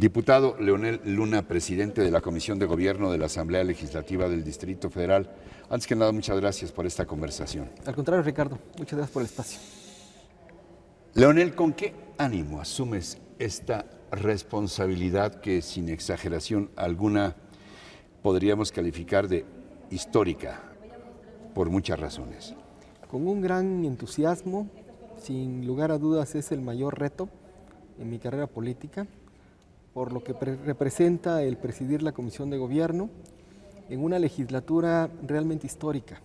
Diputado Leonel Luna, presidente de la Comisión de Gobierno de la Asamblea Legislativa del Distrito Federal. Antes que nada, muchas gracias por esta conversación. Al contrario, Ricardo, muchas gracias por el espacio. Leonel, ¿con qué ánimo asumes esta responsabilidad que, sin exageración alguna, podríamos calificar de histórica por muchas razones? Con un gran entusiasmo, sin lugar a dudas es el mayor reto en mi carrera política, por lo que representa el presidir la Comisión de Gobierno en una legislatura realmente histórica,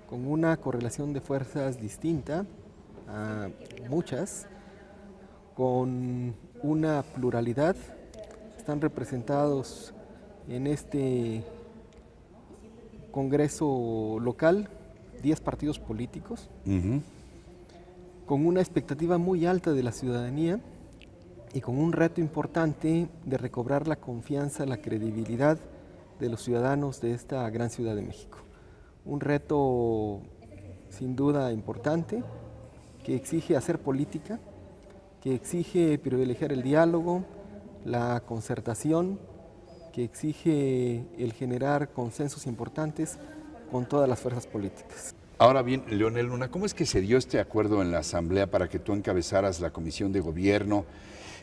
con una correlación de fuerzas distinta a muchas, con una pluralidad. Están representados en este Congreso local 10 partidos políticos, con una expectativa muy alta de la ciudadanía y con un reto importante de recobrar la confianza, la credibilidad de los ciudadanos de esta gran Ciudad de México. Un reto sin duda importante que exige hacer política, que exige privilegiar el diálogo, la concertación, que exige el generar consensos importantes con todas las fuerzas políticas. Ahora bien, Leonel Luna, ¿cómo es que se dio este acuerdo en la Asamblea para que tú encabezaras la Comisión de Gobierno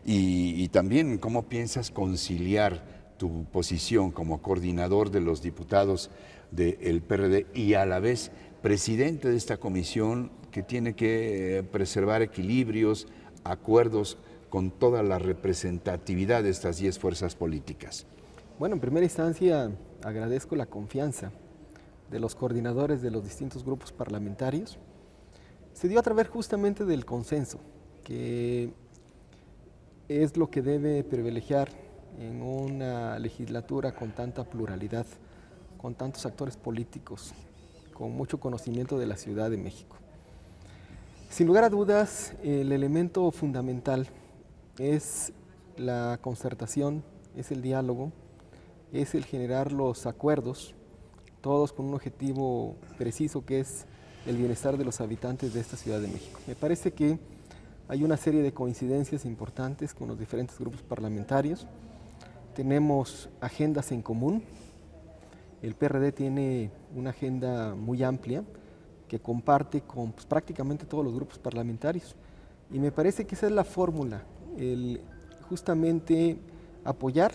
y también cómo piensas conciliar tu posición como coordinador de los diputados del PRD y a la vez presidente de esta comisión que tiene que preservar equilibrios, acuerdos con toda la representatividad de estas 10 fuerzas políticas? Bueno, en primera instancia agradezco la confianza de los coordinadores de los distintos grupos parlamentarios. Se dio a través justamente del consenso, que es lo que debe privilegiar en una legislatura con tanta pluralidad, con tantos actores políticos, con mucho conocimiento de la Ciudad de México. Sin lugar a dudas, el elemento fundamental es la concertación, es el diálogo, es el generar los acuerdos, todos con un objetivo preciso que es el bienestar de los habitantes de esta Ciudad de México. Me parece que hay una serie de coincidencias importantes con los diferentes grupos parlamentarios. Tenemos agendas en común. El PRD tiene una agenda muy amplia que comparte con prácticamente todos los grupos parlamentarios. Y me parece que esa es la fórmula, el justamente apoyar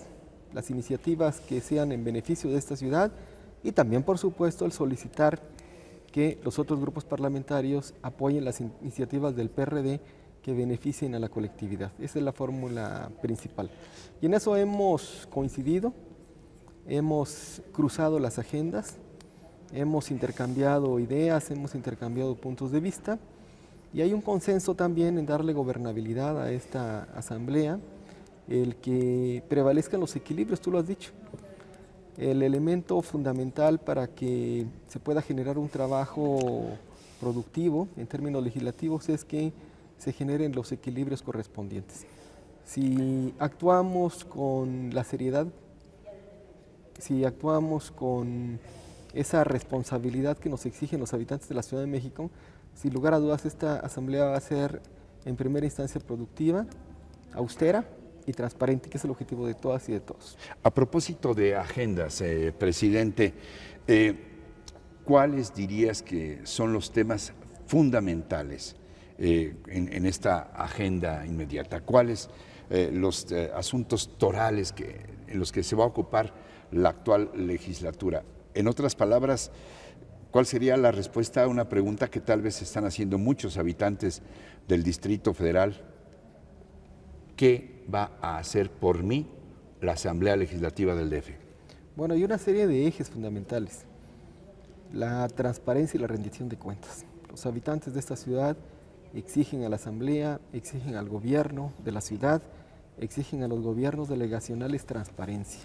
las iniciativas que sean en beneficio de esta ciudad y también, por supuesto, el solicitar que los otros grupos parlamentarios apoyen las iniciativas del PRD que beneficien a la colectividad. Esa es la fórmula principal. Y en eso hemos coincidido, hemos cruzado las agendas, hemos intercambiado ideas, hemos intercambiado puntos de vista y hay un consenso también en darle gobernabilidad a esta asamblea, el que prevalezcan los equilibrios, tú lo has dicho. El elemento fundamental para que se pueda generar un trabajo productivo en términos legislativos es que se generen los equilibrios correspondientes. Si actuamos con la seriedad, si actuamos con esa responsabilidad que nos exigen los habitantes de la Ciudad de México, sin lugar a dudas esta asamblea va a ser en primera instancia productiva, austera y transparente, que es el objetivo de todas y de todos. A propósito de agendas, presidente, ¿cuáles dirías que son los temas fundamentales en esta agenda inmediata? ¿Cuáles los asuntos torales en los que se va a ocupar la actual legislatura? En otras palabras, ¿cuál sería la respuesta a una pregunta que tal vez están haciendo muchos habitantes del Distrito Federal? ¿Qué va a hacer por mí la Asamblea Legislativa del DF? Bueno, hay una serie de ejes fundamentales. La transparencia y la rendición de cuentas. Los habitantes de esta ciudad exigen a la Asamblea, exigen al gobierno de la ciudad, exigen a los gobiernos delegacionales transparencia.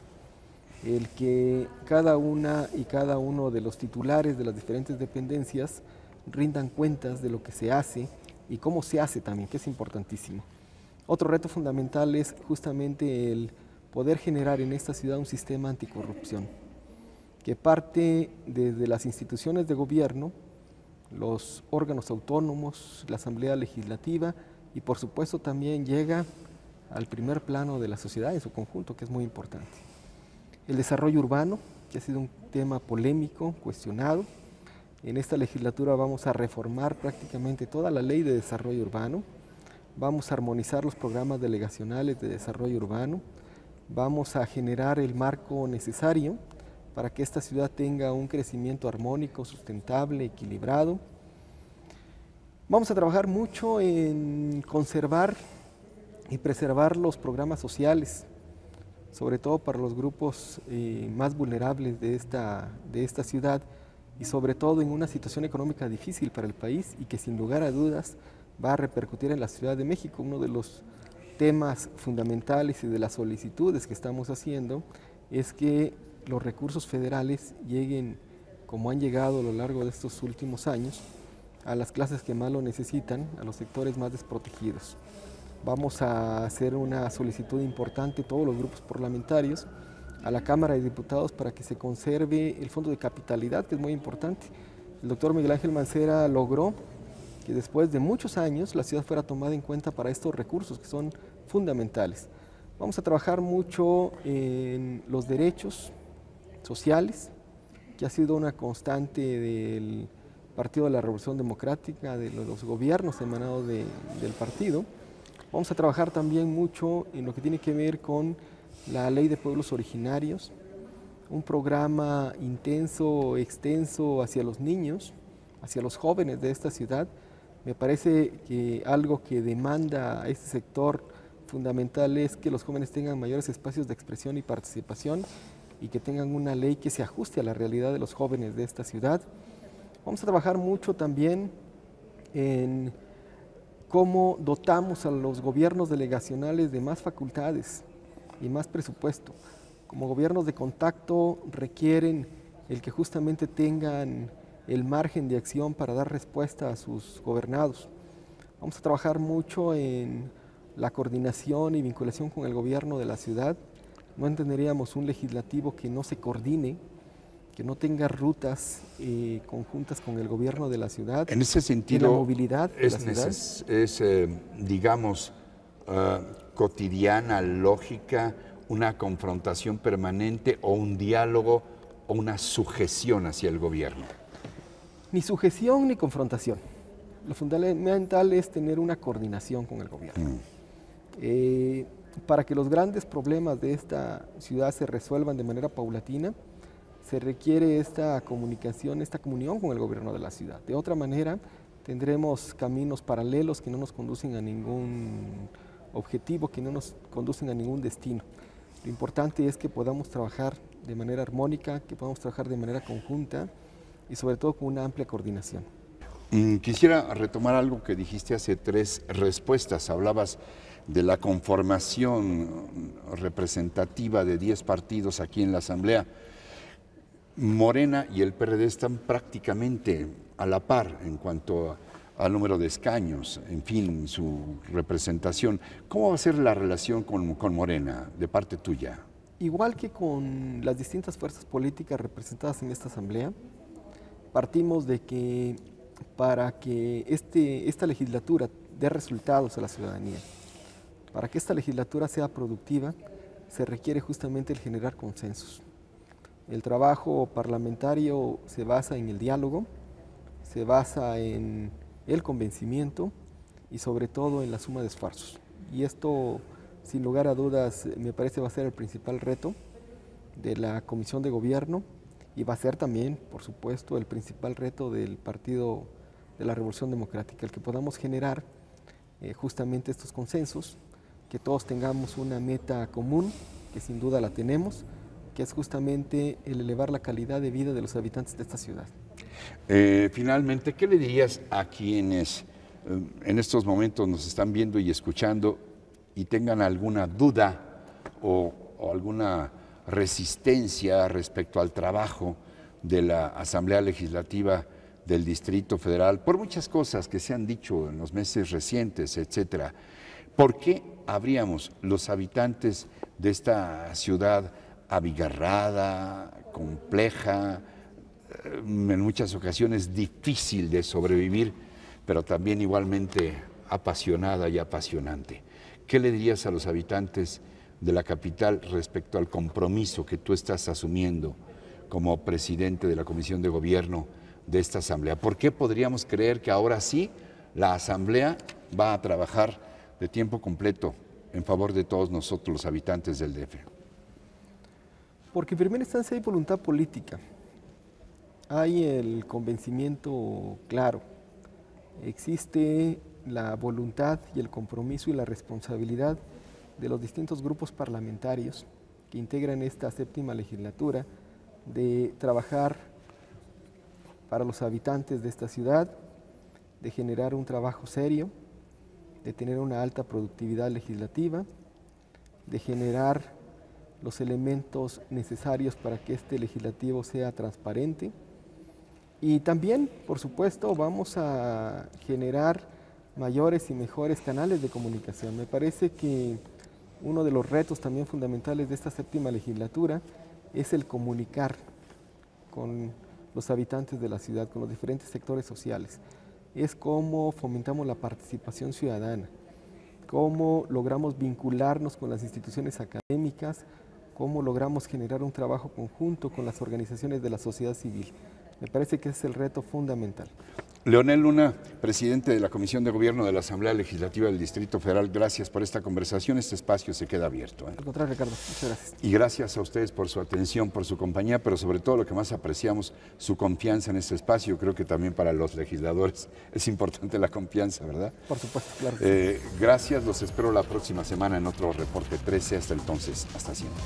El que cada una y cada uno de los titulares de las diferentes dependencias rindan cuentas de lo que se hace y cómo se hace también, que es importantísimo. Otro reto fundamental es justamente el poder generar en esta ciudad un sistema anticorrupción, que parte desde las instituciones de gobierno, los órganos autónomos, la Asamblea Legislativa y por supuesto también llega al primer plano de la sociedad en su conjunto, que es muy importante. El desarrollo urbano, que ha sido un tema polémico, cuestionado. En esta legislatura vamos a reformar prácticamente toda la ley de desarrollo urbano, vamos a armonizar los programas delegacionales de desarrollo urbano, vamos a generar el marco necesario para que esta ciudad tenga un crecimiento armónico, sustentable, equilibrado. Vamos a trabajar mucho en conservar y preservar los programas sociales, sobre todo para los grupos más vulnerables de esta ciudad, y sobre todo en una situación económica difícil para el país y que sin lugar a dudas va a repercutir en la Ciudad de México. Uno de los temas fundamentales y de las solicitudes que estamos haciendo es que los recursos federales lleguen, como han llegado a lo largo de estos últimos años, a las clases que más lo necesitan, a los sectores más desprotegidos. Vamos a hacer una solicitud importante, todos los grupos parlamentarios, a la Cámara de Diputados para que se conserve el fondo de capitalidad, que es muy importante. El doctor Miguel Ángel Mancera logró que después de muchos años la ciudad fuera tomada en cuenta para estos recursos que son fundamentales. Vamos a trabajar mucho en los derechos sociales, que ha sido una constante del Partido de la Revolución Democrática, de los gobiernos emanados del partido. Vamos a trabajar también mucho en lo que tiene que ver con la Ley de Pueblos Originarios, un programa intenso, extenso hacia los niños, hacia los jóvenes de esta ciudad. Me parece que algo que demanda a este sector fundamental es que los jóvenes tengan mayores espacios de expresión y participación y que tengan una ley que se ajuste a la realidad de los jóvenes de esta ciudad. Vamos a trabajar mucho también en cómo dotamos a los gobiernos delegacionales de más facultades y más presupuesto. Como gobiernos de contacto requieren el que justamente tengan el margen de acción para dar respuesta a sus gobernados. Vamos a trabajar mucho en la coordinación y vinculación con el gobierno de la ciudad. No entenderíamos un legislativo que no se coordine, que no tenga rutas conjuntas con el gobierno de la ciudad. En ese sentido, la movilidad de la ciudad. Digamos, cotidiana, lógica, una confrontación permanente o un diálogo o una sujeción hacia el gobierno. Ni sujeción ni confrontación. Lo fundamental es tener una coordinación con el gobierno. Para que los grandes problemas de esta ciudad se resuelvan de manera paulatina, se requiere esta comunicación, esta comunión con el gobierno de la ciudad. De otra manera, tendremos caminos paralelos que no nos conducen a ningún objetivo, que no nos conducen a ningún destino. Lo importante es que podamos trabajar de manera armónica, que podamos trabajar de manera conjunta y sobre todo con una amplia coordinación. Quisiera retomar algo que dijiste hace 3 respuestas. Hablabas de la conformación representativa de 10 partidos aquí en la Asamblea. Morena y el PRD están prácticamente a la par en cuanto al número de escaños, en fin, su representación. ¿Cómo va a ser la relación con Morena de parte tuya? Igual que con las distintas fuerzas políticas representadas en esta Asamblea, partimos de que para que esta legislatura dé resultados a la ciudadanía, para que esta legislatura sea productiva, se requiere justamente el generar consensos. El trabajo parlamentario se basa en el diálogo, se basa en el convencimiento y sobre todo en la suma de esfuerzos. Y esto, sin lugar a dudas, me parece va a ser el principal reto de la Comisión de Gobierno y va a ser también, por supuesto, el principal reto del Partido de la Revolución Democrática, el que podamos generar justamente estos consensos, que todos tengamos una meta común, que sin duda la tenemos, que es justamente el elevar la calidad de vida de los habitantes de esta ciudad. Finalmente, ¿qué le dirías a quienes en estos momentos nos están viendo y escuchando y tengan alguna duda o alguna resistencia respecto al trabajo de la Asamblea Legislativa del Distrito Federal, por muchas cosas que se han dicho en los meses recientes, etcétera? ¿Por qué habríamos los habitantes de esta ciudad abigarrada, compleja, en muchas ocasiones difícil de sobrevivir, pero también igualmente apasionada y apasionante? ¿qué le dirías a los habitantes de la capital respecto al compromiso que tú estás asumiendo como presidente de la Comisión de Gobierno de esta Asamblea? ¿Por qué podríamos creer que ahora sí la Asamblea va a trabajar de tiempo completo en favor de todos nosotros, los habitantes del DF? Porque en primera instancia hay voluntad política, hay el convencimiento claro, existe la voluntad y el compromiso y la responsabilidad de los distintos grupos parlamentarios que integran esta 7ª legislatura de trabajar para los habitantes de esta ciudad, de generar un trabajo serio, de tener una alta productividad legislativa, de generar los elementos necesarios para que este legislativo sea transparente. Y también, por supuesto, vamos a generar mayores y mejores canales de comunicación. Me parece que uno de los retos también fundamentales de esta 7ª legislatura es el comunicar con los habitantes de la ciudad, con los diferentes sectores sociales. Es cómo fomentamos la participación ciudadana, cómo logramos vincularnos con las instituciones académicas, cómo logramos generar un trabajo conjunto con las organizaciones de la sociedad civil. Me parece que ese es el reto fundamental. Leonel Luna, presidente de la Comisión de Gobierno de la Asamblea Legislativa del Distrito Federal, gracias por esta conversación. Este espacio se queda abierto. Al contrario, Ricardo, muchas gracias. Y gracias a ustedes por su atención, por su compañía, pero sobre todo lo que más apreciamos, su confianza en este espacio. Creo que también para los legisladores es importante la confianza, ¿verdad? Por supuesto, claro. Gracias, los espero la próxima semana en otro Reporte 13. Hasta entonces, hasta siempre.